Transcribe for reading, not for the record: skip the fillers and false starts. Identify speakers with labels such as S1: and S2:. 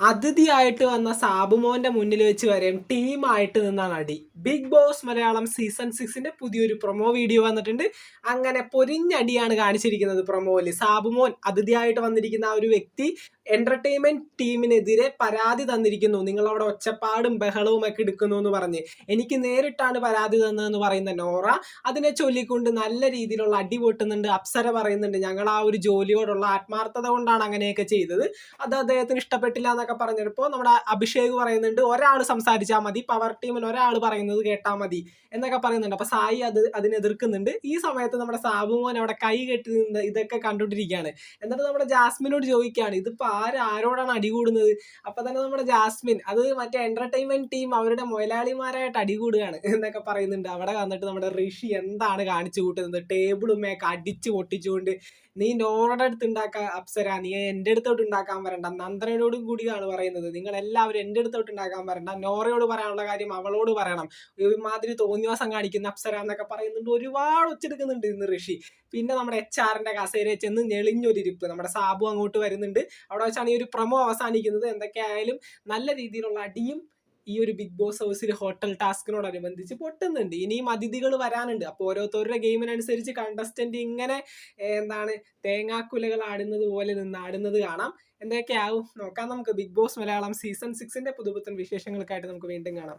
S1: അതിഥിയായിട്ട് വന്ന സാബുമോന്റെ മുന്നിൽ വെച്ച് വരെയും ടീമായിട്ട് നിന്നാണ് അടി. ബിഗ് ബോസ് മലയാളം സീസൺ 6ന്റെ പുതിയൊരു പ്രൊമോ വീഡിയോ വന്നിട്ടുണ്ട്. അങ്ങനെ പൊരിഞ്ഞടിയാണ് കാണിച്ചിരിക്കുന്നത് പ്രൊമോയില്. സാബുമോൻ അതിഥിയായിട്ട് വന്നിരിക്കുന്ന ആ ഒരു വ്യക്തി എന്റർടൈൻമെന്റ് ടീമിനെതിരെ പരാതി തന്നിരിക്കുന്നു. നിങ്ങൾ അവിടെ ഒച്ചപ്പാടും ബഹളവും ഒക്കെ എടുക്കുന്നു എന്ന് പറഞ്ഞ് എനിക്ക് നേരിട്ടാണ് പരാതി തന്നതെന്ന് പറയുന്ന നോറ അതിനെ ചൊല്ലിക്കൊണ്ട് നല്ല രീതിയിലുള്ള അടി പൊട്ടുന്നുണ്ട്. അപ്സര പറയുന്നുണ്ട് ഞങ്ങൾ ആ ഒരു ജോലിയോടുള്ള ആത്മാർത്ഥത കൊണ്ടാണ് അങ്ങനെയൊക്കെ ചെയ്തത്, അത് അദ്ദേഹത്തിന് ഇഷ്ടപ്പെട്ടില്ല എന്നൊക്കെ പറഞ്ഞപ്പോൾ നമ്മുടെ അഭിഷേക് പറയുന്നുണ്ട് ഒരാൾ സംസാരിച്ചാൽ മതി, പവർ ടീമിൽ ഒരാൾ പറയുന്നത് കേട്ടാൽ മതി എന്നൊക്കെ പറയുന്നുണ്ട്. അപ്പൊ സായി അതിനെതിർക്കുന്നുണ്ട്. ഈ സമയത്ത് നമ്മുടെ സാബുമോൻ അവിടെ കൈ കെട്ടി നിന്ന് ഇതൊക്കെ കണ്ടുകൊണ്ടിരിക്കുകയാണ്. എന്നിട്ട് നമ്മുടെ ജാസ്മിനോട് ചോദിക്കുകയാണ് ഇതിപ്പോ ആരോടാണ് അടികൂടുന്നത്. അപ്പൊ തന്നെ നമ്മുടെ ജാസ്മിൻ അത് മറ്റേ എന്റർടൈൻമെന്റ് ടീം അവരുടെ മുതലാളിമാരായിട്ട് അടികൂടുകയാണ് എന്നൊക്കെ പറയുന്നുണ്ട്. അവിടെ വന്നിട്ട് നമ്മുടെ ഋഷി എന്താണ് കാണിച്ചു കൂട്ടുന്നത്, ടേബിളുമേക്ക് അടിച്ചു പൊട്ടിച്ചുകൊണ്ട് നീ നോറുടെ അടുത്ത് ഉണ്ടാക്കാൻ അപ്സര, നീ എൻ്റെ അടുത്തോട്ട് ഉണ്ടാക്കാൻ വരണ്ട, നന്ദനോടും കൂടിയാണ് പറയുന്നത്, നിങ്ങൾ എല്ലാവരും എൻ്റെ അടുത്തോട്ട് ഉണ്ടാക്കാൻ വരണ്ട, നോറയോട് പറയാനുള്ള കാര്യം അവളോട് പറയണം, ഒരുമാതിരി തോന്നിവാസം കാണിക്കുന്ന അപ്സര എന്നൊക്കെ പറയുന്നുണ്ട്. ഒരുപാട് ഒച്ചെടുക്കുന്നുണ്ട് ഇന്ന് ഋഷി. പിന്നെ നമ്മുടെ HR-ന്റെ കസേരയിൽ ചെന്ന് ഞെളിഞ്ഞൊരിരിപ്പ്, നമ്മുടെ സാബു അങ്ങോട്ട് വരുന്നുണ്ട്. അവിടെ വെച്ചാണ് ഈ ഒരു പ്രൊമോ അവസാനിക്കുന്നത്. എന്തൊക്കെയായാലും നല്ല രീതിയിലുള്ള അടിയും ഈ ഒരു ബിഗ് ബോസ് ഹൗസിൽ ഹോട്ടൽ ടാസ്കിനോടനുബന്ധിച്ച് പൊട്ടുന്നുണ്ട്. ഇനിയും അതിഥികൾ വരാനുണ്ട്. അപ്പോൾ ഓരോരുത്തരുടെ ഗെയിമിനനുസരിച്ച് കണ്ടസ്റ്റന്റ് ഇങ്ങനെ തേങ്ങാക്കുലകൾ ആടുന്നത് പോലെ നിന്ന് ആടുന്നത് കാണാം. എന്തൊക്കെയാവും നോക്കാം നമുക്ക്. ബിഗ് ബോസ് മലയാളം സീസൺ 6ന്റെ പുതുപുത്തൻ വിശേഷങ്ങൾക്കായിട്ട് നമുക്ക് വീണ്ടും കാണാം.